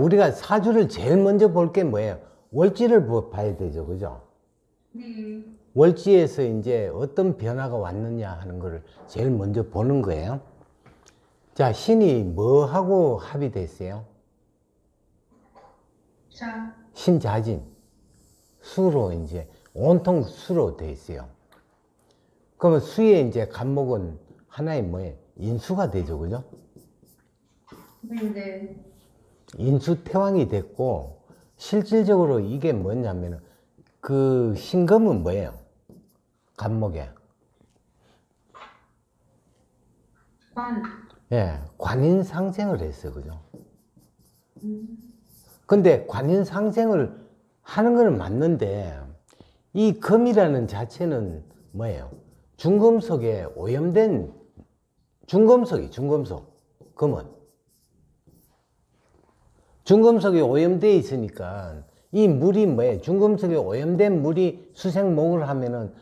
우리가 사주를 제일 먼저 볼 게 뭐예요? 월지를 봐야 되죠. 그죠? 네. 월지에서 이제 어떤 변화가 왔느냐 하는 거를 제일 먼저 보는 거예요. 자, 신이 뭐하고 합의됐어요? 자, 신자진. 수로 이제 온통 수로 돼 있어요. 그러면 수의 이제 간목은 하나의 뭐예요? 인수가 되죠. 그죠? 네. 인수 태왕이 됐고, 실질적으로 이게 뭐냐면은 그 신금은 뭐예요? 간목에. 관. 예, 관인 상생을 했어요. 그죠? 근데 관인 상생을 하는 거는 맞는데, 이 금이라는 자체는 뭐예요? 중금속에 오염된, 중금속. 금은. 중금속이 오염되어 있으니까, 이 물이 뭐예요? 중금속에 오염된 물이 수생목을 하면은,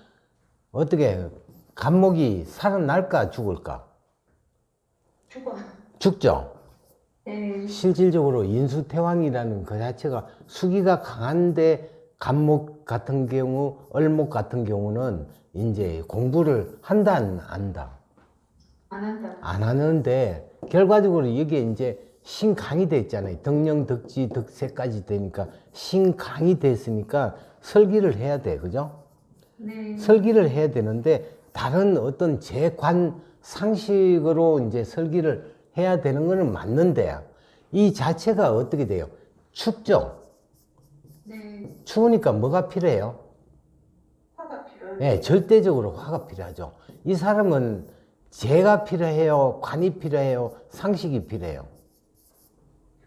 어떻게, 간목이 살아날까, 죽을까? 죽어. 죽죠? 네. 실질적으로 인수태왕이라는 그 자체가 수기가 강한데 간목 같은 경우, 을목 같은 경우는 이제 공부를 한다, 안 한다? 안 한다. 안 하는데 결과적으로 여기에 이제 신강이 돼 있잖아요. 덕령, 덕지, 덕세까지 되니까 신강이 됐으니까 설기를 해야 돼. 그죠? 네. 설기를 해야 되는데 다른 어떤 재관 상식으로 이제 설기를 해야 되는 거는 맞는데 이 자체가 어떻게 돼요? 춥죠? 네. 추우니까 뭐가 필요해요? 화가 필요해요. 네, 절대적으로 화가 필요하죠. 이 사람은 재가 필요해요? 관이 필요해요? 상식이 필요해요?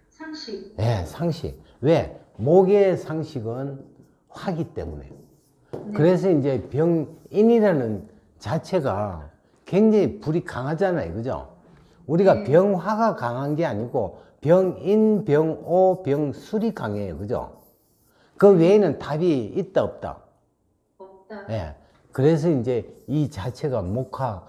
상식. 네, 상식. 왜? 목의 상식은 화기 때문에. 네. 그래서 이제 병인이라는 자체가 굉장히 불이 강하잖아요. 그죠? 우리가 네. 병화가 강한 게 아니고 병인, 병오, 병술이 강해요. 그죠? 그 외에는 답이 있다, 없다? 없다. 예. 그래서 이제 이 자체가 목화,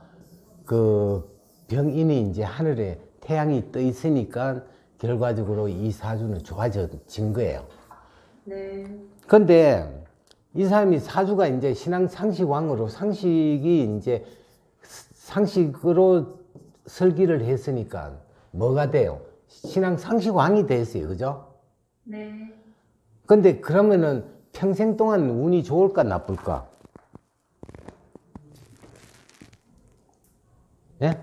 그 병인이 이제 하늘에 태양이 떠 있으니까 결과적으로 이 사주는 좋아진 거예요. 네. 근데 이 사람이 사주가 이제 신앙 상식왕으로 상식이 이제 상식으로 설기를 했으니까 뭐가 돼요? 신앙 상식왕이 됐어요. 그죠? 네. 근데 그러면은 평생 동안 운이 좋을까 나쁠까? 예?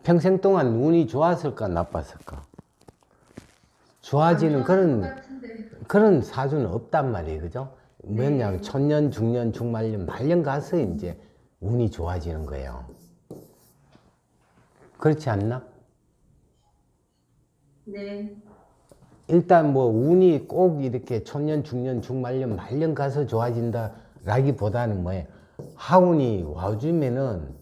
평생 동안 운이 좋았을까 나빴을까? 좋아지는 안 좋았을 것 그런 같은데. 그런 사주는 없단 말이에요. 그죠? 뭐냐면 네. 천년, 중년, 중말년, 말년 가서 이제 운이 좋아지는 거예요. 그렇지 않나? 네. 일단 뭐 운이 꼭 이렇게 천년, 중년, 중말년, 말년 가서 좋아진다라기보다는 뭐예요? 하운이 와주면은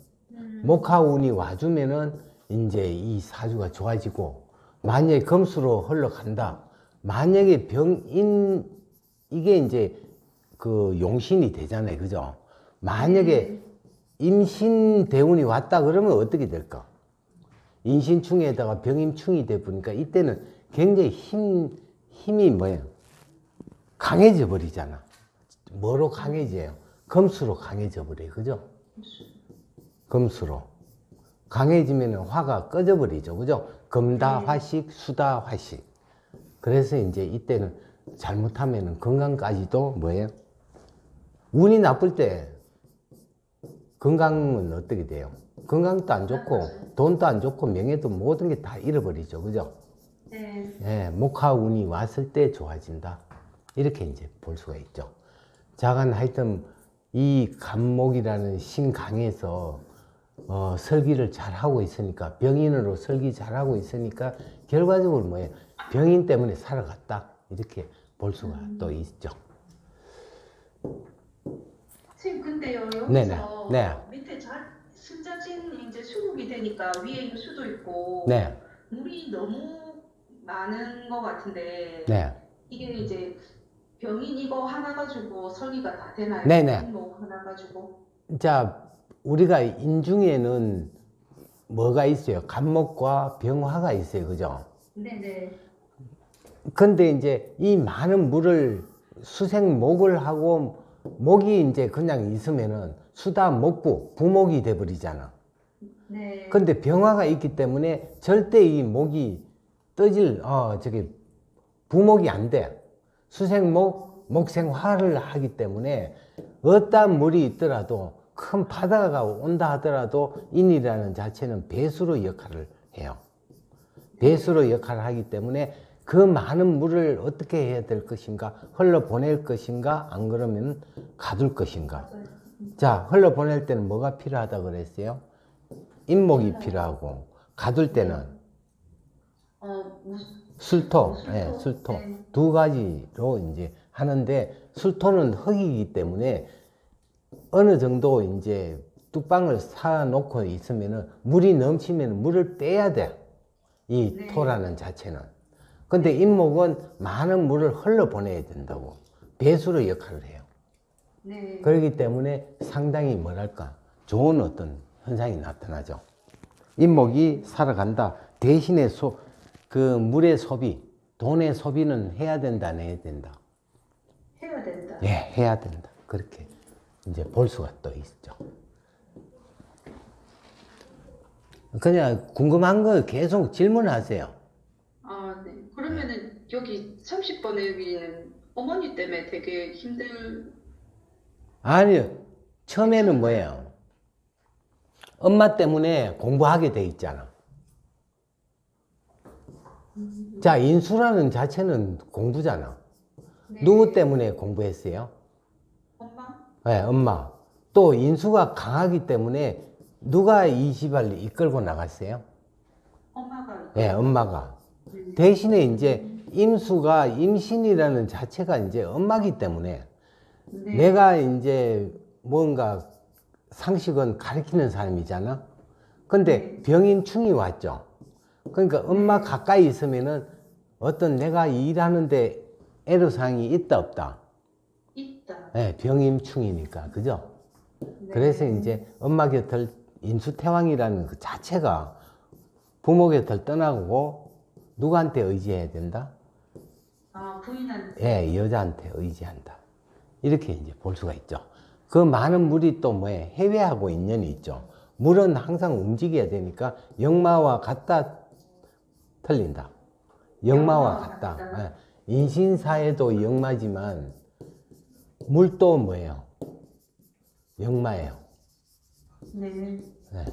목하운이 와주면은 이제 이 사주가 좋아지고 만약에 금수로 흘러간다. 만약에 병인 이게 이제 그 용신이 되잖아요. 그죠? 만약에 임신대운이 왔다 그러면 어떻게 될까? 인신충에다가 병임충이 돼 보니까 이때는 굉장히 힘이 뭐예요? 강해져 버리잖아. 뭐로 강해져요? 금수로 강해져 버려요. 그죠? 금수로. 강해지면 화가 꺼져 버리죠. 그죠? 금다 화식, 수다 화식. 그래서 이제 이때는 잘못하면 건강까지도 뭐예요? 운이 나쁠 때 건강은 어떻게 돼요? 건강도 안 좋고 돈도 안 좋고 명예도 모든 게 다 잃어버리죠. 그죠? 네. 예, 목화운이 왔을 때 좋아진다. 이렇게 이제 볼 수가 있죠. 자간 하여튼 이 간목이라는 신강에서 설기를 잘 하고 있으니까 병인으로 설기 잘 하고 있으니까 결과적으로 뭐예요? 병인 때문에 살아갔다. 이렇게 볼 수가 또 있죠. 선생님, 근데요, 여기서 네네. 네. 밑에 승자진 이제 수국이 되니까 위에 수도 있고 네. 물이 너무 많은 것 같은데 네. 이게 이제 병인 이거 하나 가지고 설계가 다 되나요? 네네. 뭐 하나 가지고. 자, 우리가 인중에는 뭐가 있어요? 간목과 병화가 있어요. 그죠? 네네. 근데 이제 이 많은 물을 수생목을 하고 목이 이제 그냥 있으면은 수다 목부, 부목이 돼버리잖아. 네. 근데 병화가 있기 때문에 절대 이 목이 부목이 안 돼. 수생목, 목생화를 하기 때문에 어떠한 물이 있더라도 큰 바다가 온다 하더라도 인이라는 자체는 배수로 역할을 해요. 배수로 역할을 하기 때문에 그 많은 물을 어떻게 해야 될 것인가? 흘러보낼 것인가? 안 그러면 가둘 것인가? 자, 흘러보낼 때는 뭐가 필요하다고 그랬어요? 인목이 필요하고, 가둘 때는 무, 술토, 술토. 예, 술토. 네. 두 가지로 이제 하는데, 술토는 흙이기 때문에 어느 정도 이제 뚝방을 쌓아놓고 있으면은 물이 넘치면 물을 빼야 돼. 이 네. 토라는 자체는. 근데 인목은 많은 물을 흘러보내야 된다고. 배수로 역할을 해요. 네. 그렇기 때문에 상당히 뭐랄까, 좋은 어떤 현상이 나타나죠. 인목이 살아간다. 대신에 그 물의 소비, 돈의 소비는 해야 된다, 안 해야 된다? 해야 된다. 예, 해야 된다. 그렇게 이제 볼 수가 또 있죠. 그냥 궁금한 거 계속 질문하세요. 아, 네. 그러면은 여기 30번에 여기는 어머니 때문에 되게 아니요. 처음에는 뭐예요? 엄마 때문에 공부하게 돼 있잖아. 자, 인수라는 자체는 공부잖아. 네. 누구 때문에 공부했어요? 엄마? 네, 엄마. 또 인수가 강하기 때문에 누가 이 집을 이끌고 나갔어요? 엄마가. 네, 엄마가. 대신에 이제 임수가 임신이라는 자체가 이제 엄마기 때문에 네. 내가 이제 뭔가 상식은 가르치는 사람이잖아. 근데 병인충이 왔죠. 그러니까 엄마 가까이 있으면은 어떤 내가 일하는데 애로사항이 있다 없다. 있다. 네, 병임충이니까 그죠? 네. 그래서 이제 엄마 곁을 인수태왕이라는 그 자체가 부모 곁을 떠나고 누구한테 의지해야 된다? 아, 부인한테. 예, 여자한테 의지한다. 이렇게 이제 볼 수가 있죠. 그 많은 물이 또 뭐에 해외하고 인연이 있죠. 물은 항상 움직여야 되니까 역마와 같다 틀린다. 역마와 같다. 예, 인신사에도 역마지만 물도 뭐예요? 역마예요. 네. 네.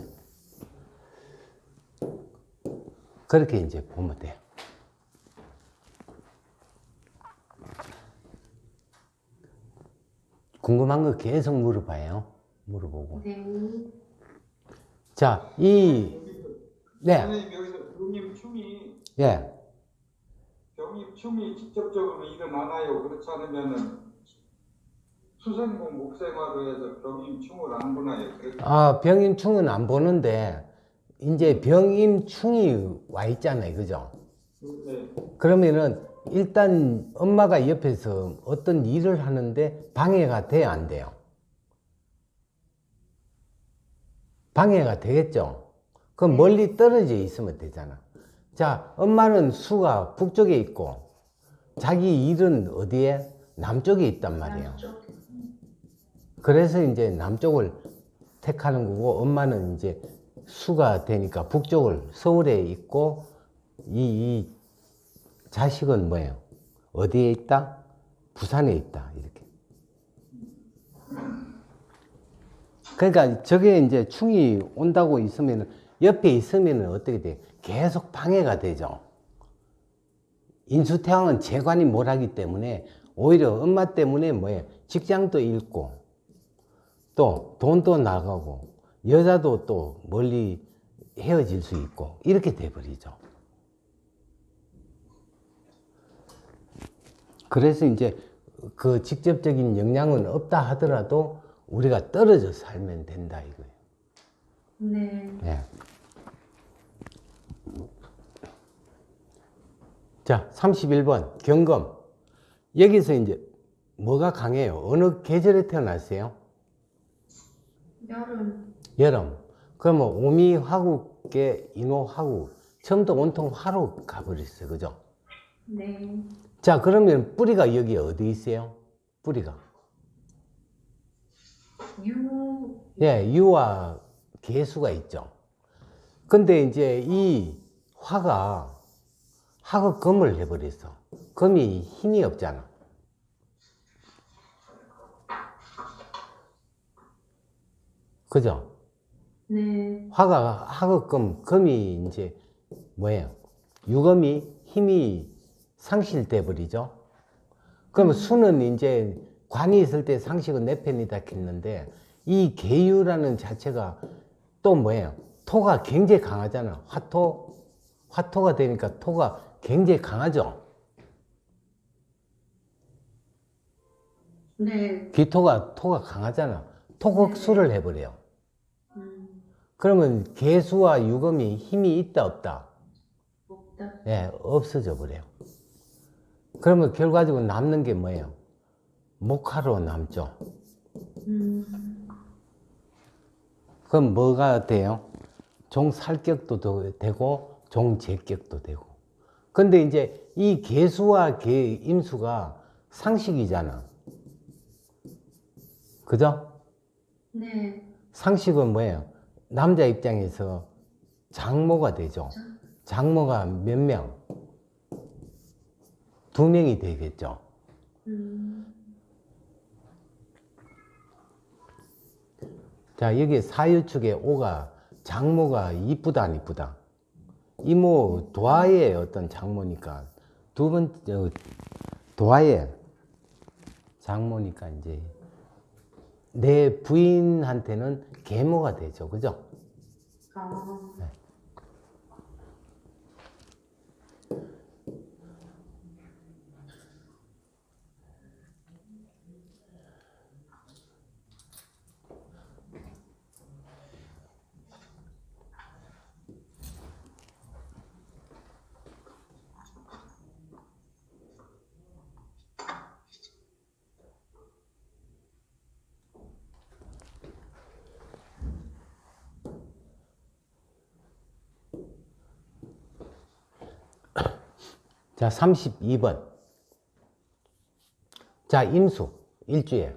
그렇게 이제 보면 돼요. 궁금한 거 계속 물어봐요. 물어보고. 네. 자, 네, 선생님 여기서 병임충이 예. 직접적으로 일어나나요? 그렇지 않으면은 수생공 목생화로 해서 병임충을 안 보나요? 아, 병임충은 안 보는데, 이제 병임충이 와 있잖아요. 그죠? 네. 그러면은, 일단 엄마가 옆에서 어떤 일을 하는데 방해가 돼야 안 돼요? 방해가 되겠죠? 그럼 멀리 떨어져 있으면 되잖아. 자, 엄마는 수가 북쪽에 있고, 자기 일은 어디에? 남쪽에 있단 말이에요. 남쪽. 그래서 이제 남쪽을 택하는 거고, 엄마는 이제 수가 되니까 북쪽을 서울에 있고, 이 자식은 뭐예요? 어디에 있다? 부산에 있다. 이렇게. 그러니까 저게 이제 충이 온다고 있으면, 옆에 있으면 어떻게 돼? 계속 방해가 되죠. 인수태왕은 재관이 몰하기 때문에 오히려 엄마 때문에 뭐예요? 직장도 잃고, 또 돈도 나가고, 여자도 또 멀리 헤어질 수 있고, 이렇게 돼버리죠. 그래서 이제 그 직접적인 영향은 없다 하더라도 우리가 떨어져 살면 된다 이거예요. 네. 네. 자, 31번 경금. 여기서 이제 뭐가 강해요? 어느 계절에 태어났어요? 여름. 여름. 그러면 오미 화국계 인호 화국 처음부터 온통 화로 가버렸어요. 그죠? 네. 자, 그러면 뿌리가 여기 어디 있어요? 뿌리가. 유. 예, 유와 개수가 있죠. 근데 이제 이 화가 금을 해버렸어. 금이 힘이 없잖아. 그죠? 네. 화가 금이 이제 뭐예요? 유금이 힘이 상실돼 버리죠. 그러면 수는 이제 관이 있을 때 상식은 내 편이다 했는데 이 계유라는 자체가 또 뭐예요? 토가 굉장히 강하잖아. 화토가 되니까 토가 굉장히 강하죠. 네. 토가 강하잖아. 토극수를 해버려요. 그러면 개수와 유금이 힘이 있다 없다? 없다. 예, 없어져 버려요. 그러면 결과적으로 남는 게 뭐예요? 목화로 남죠. 그럼 뭐가 돼요? 종살격도 되고 종제격도 되고. 근데 이제 이 개수와 임수가 상식이잖아. 그죠? 네. 상식은 뭐예요? 남자 입장에서 장모가 되죠. 장모가 몇 명? 2명이 되겠죠. 자, 여기 사유축의 오가 장모가 이쁘다 안 이쁘다? 이모 도화의 어떤 장모니까 두 번째 도화의 장모니까 이제 내 부인한테는 계모가 되죠. 그죠? 아. 네. 자, 32번. 자, 임수, 일주에.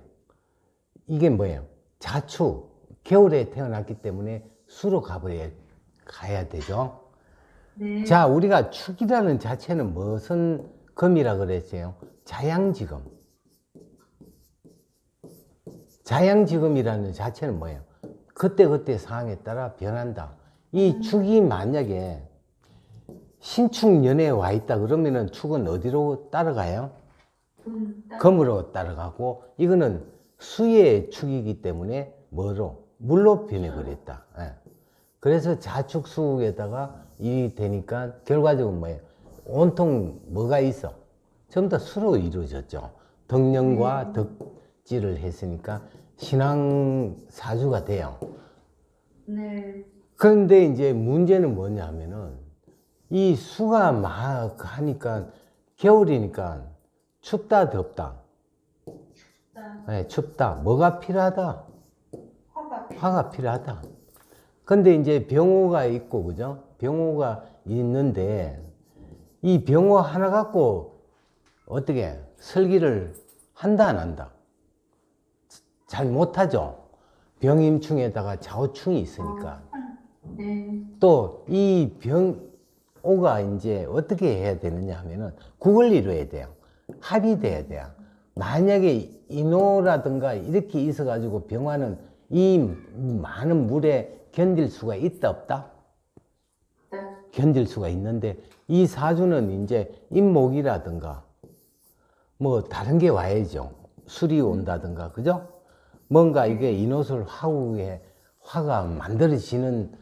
이게 뭐예요? 자축, 겨울에 태어났기 때문에 수로 가야 되죠. 네. 자, 우리가 축이라는 자체는 무슨 금이라 그랬어요? 자양지금. 자양지금이라는 자체는 뭐예요? 그때그때 상황에 따라 변한다. 이 축이 만약에 신축년에 와 있다 그러면은 축은 어디로 따라가요? 금으로 따라가고, 이거는 수의 축이기 때문에 물로 변해버렸다. 예. 그래서 자축수에다가 이 되니까 결과적으로 뭐예요? 온통 뭐가 있어? 전부 다 수로 이루어졌죠. 덕령과 덕지를 했으니까 신앙사주가 돼요. 네. 그런데 이제 문제는 뭐냐 하면은 이 수가 막 하니까 겨울이니까 춥다 덥다. 네, 춥다. 뭐가 필요하다? 화가 필요하다. 근데 이제 병호가 있고, 그죠? 병호가 있는데 이 병호 하나 갖고 어떻게 설기를 한다 안 한다? 잘 못하죠. 병임충에다가 좌우충이 있으니까. 네. 또 이 병오가 이제 어떻게 해야 되느냐 하면은 국을 이루어야 돼요. 합이 돼야 돼요. 만약에 인호라든가 이렇게 있어 가지고 병화는 이 많은 물에 견딜 수가 있다 없다? 네. 견딜 수가 있는데 이 사주는 이제 임목이라든가 뭐 다른 게 와야죠. 술이 온다든가, 그죠? 뭔가 이게 인호술 화후에 화가 만들어지는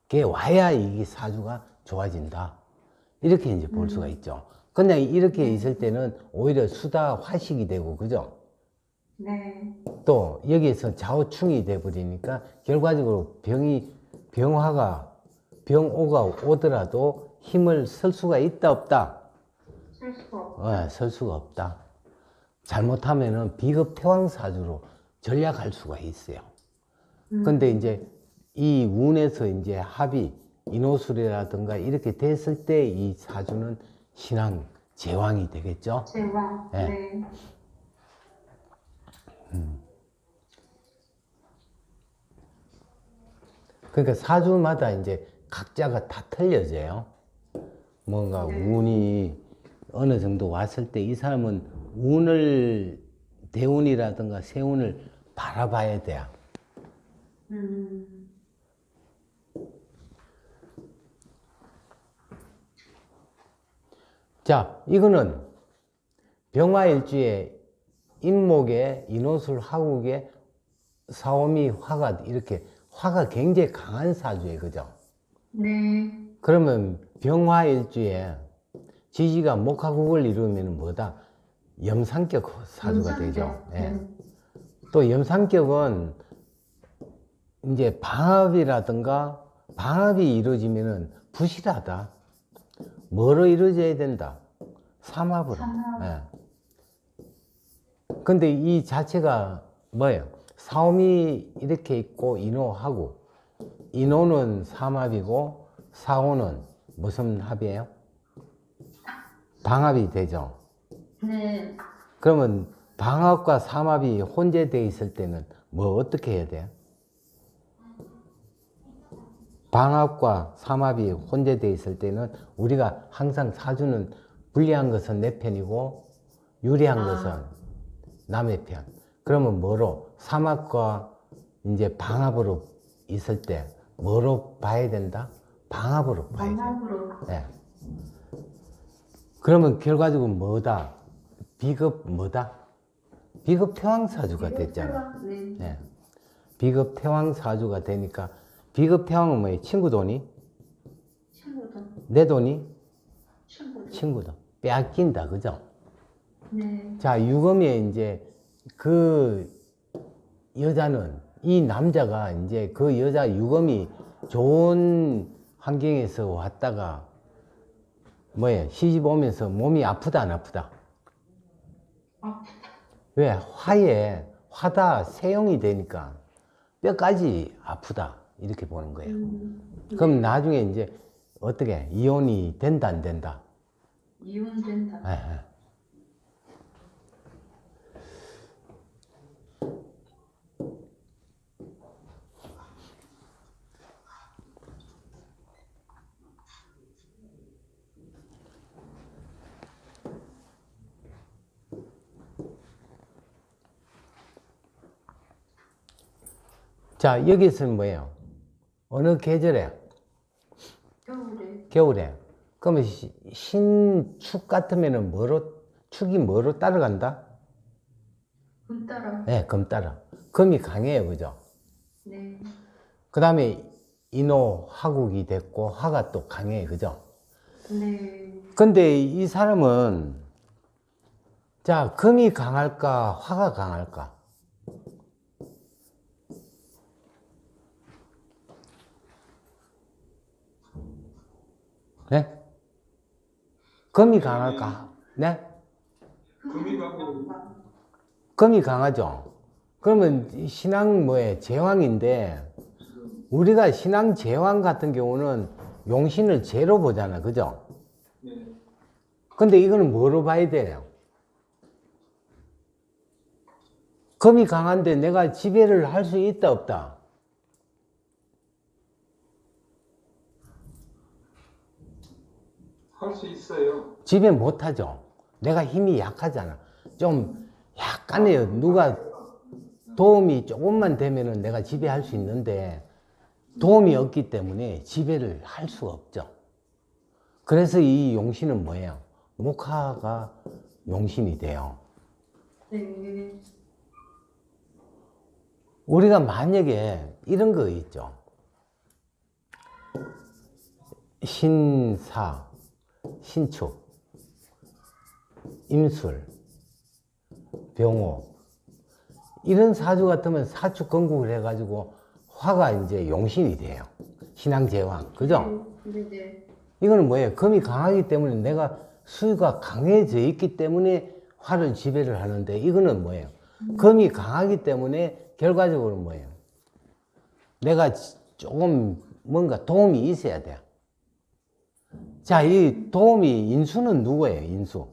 게 와야 이 사주가 좋아진다. 이렇게 이제 볼 수가 있죠. 그냥 이렇게 있을 때는 오히려 수다 화식이 되고, 그죠? 네. 또 여기에서 좌우충이 돼버리니까 결과적으로 병오가 오더라도 힘을 쓸 수가 있다 없다? 쓸 수가 없다. 쓸 수가 없다. 잘못하면은 비급태왕사주로 전략할 수가 있어요. 근데 이제 이 운에서 이제 합이 인호술이라든가 이렇게 됐을 때 이 사주는 신앙 제왕이 되겠죠. 제왕. 네. 네. 그러니까 사주마다 이제 각자가 다 틀려져요. 뭔가 네. 운이 어느 정도 왔을 때 이 사람은 운을, 대운이라든가 세운을 바라봐야 돼요. 자, 이거는 병화일주에 인목에 인호술 화국에 사오미 화가 이렇게 화가 굉장히 강한 사주예요. 그죠? 네. 그러면 병화일주에 지지가 목화국을 이루면 뭐다? 염상격 사주가 염상격. 되죠. 예. 네. 또 염상격은 이제 방합이라든가 방합이 이루어지면은 부실하다. 뭐로 이루어져야 된다? 삼합으로. 삼합. 예. 근데 이 자체가 뭐예요? 사오미 이렇게 있고 인호하고 인호는 삼합이고 사오는 무슨 합이에요? 방합이 되죠. 네. 그러면 방합과 삼합이 혼재되어 있을 때는 뭐 어떻게 해야 돼요? 방합과 삼합이 혼재되어 있을 때는 우리가 항상 사주는 불리한 것은 내 편이고 유리한 것은 남의 편. 그러면 뭐로? 삼합과 이제 방합으로 있을 때 뭐로 봐야 된다? 방합으로 봐야 된다. 방합으로. 네. 그러면 결과적으로 뭐다? 비급 뭐다? 비급 태왕사주가 됐잖아. 네. 네. 비급 태왕사주가 되니까 비급 태왕은 뭐예요? 친구 돈이? 친구도. 내 돈이? 친구도. 친구 돈. 빼앗긴다. 그죠? 네. 자, 유금에 이제 그 여자는 이 남자가 이제 그 여자 유금이 좋은 환경에서 왔다가 뭐예요? 시집 오면서 몸이 아프다 안 아프다? 아프다. 왜? 화다 세용이 되니까 뼈까지 아프다 이렇게 보는 거예요. 그럼 나중에 이제 어떻게 이혼이 된다 안 된다? 이혼된다. 예, 예. 자, 여기서는 뭐예요? 어느 계절에? 겨울에. 겨울에. 그러면 신축 같으면은 축이 뭐로 따라간다? 금 따라. 네, 금 따라. 금이 강해요. 그죠? 네. 그 다음에 인호, 화국이 됐고, 화가 또 강해요. 그죠? 네. 근데 이 사람은, 자, 금이 강할까, 화가 강할까? 네? 금이 강할까? 네? 금이 가고 금이 강하죠? 그러면 신앙 뭐에 제왕인데, 우리가 신앙 제왕 같은 경우는 용신을 제로 보잖아. 그죠? 네. 근데 이거는 뭐로 봐야 돼요? 금이 강한데 내가 지배를 할 수 있다, 없다? 할 수 있어요. 지배 못 하죠. 내가 힘이 약하잖아. 좀 약간의 누가 도움이 조금만 되면은 내가 지배할 수 있는데 도움이 없기 때문에 지배를 할 수가 없죠. 그래서 이 용신은 뭐예요? 목화가 용신이 돼요. 네. 우리가 만약에 이런 거 있죠. 신사, 신축, 임술, 병호 이런 사주 같으면 사축 건국을 해가지고 화가 이제 용신이 돼요. 신앙제왕, 그죠? 네. 네. 이거는 뭐예요? 금이 강하기 때문에 내가 수유가 강해져 있기 때문에 화를 지배를 하는데 이거는 뭐예요? 금이 강하기 때문에 결과적으로 뭐예요? 내가 조금 뭔가 도움이 있어야 돼요. 자, 이 도움이, 인수는 누구예요? 인수.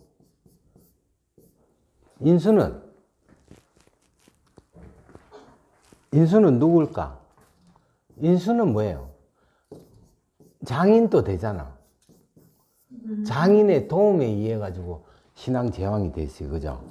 인수는 누굴까? 인수는 뭐예요? 장인도 되잖아. 장인의 도움에 의해 가지고 신앙 제왕이 됐어요. 그죠?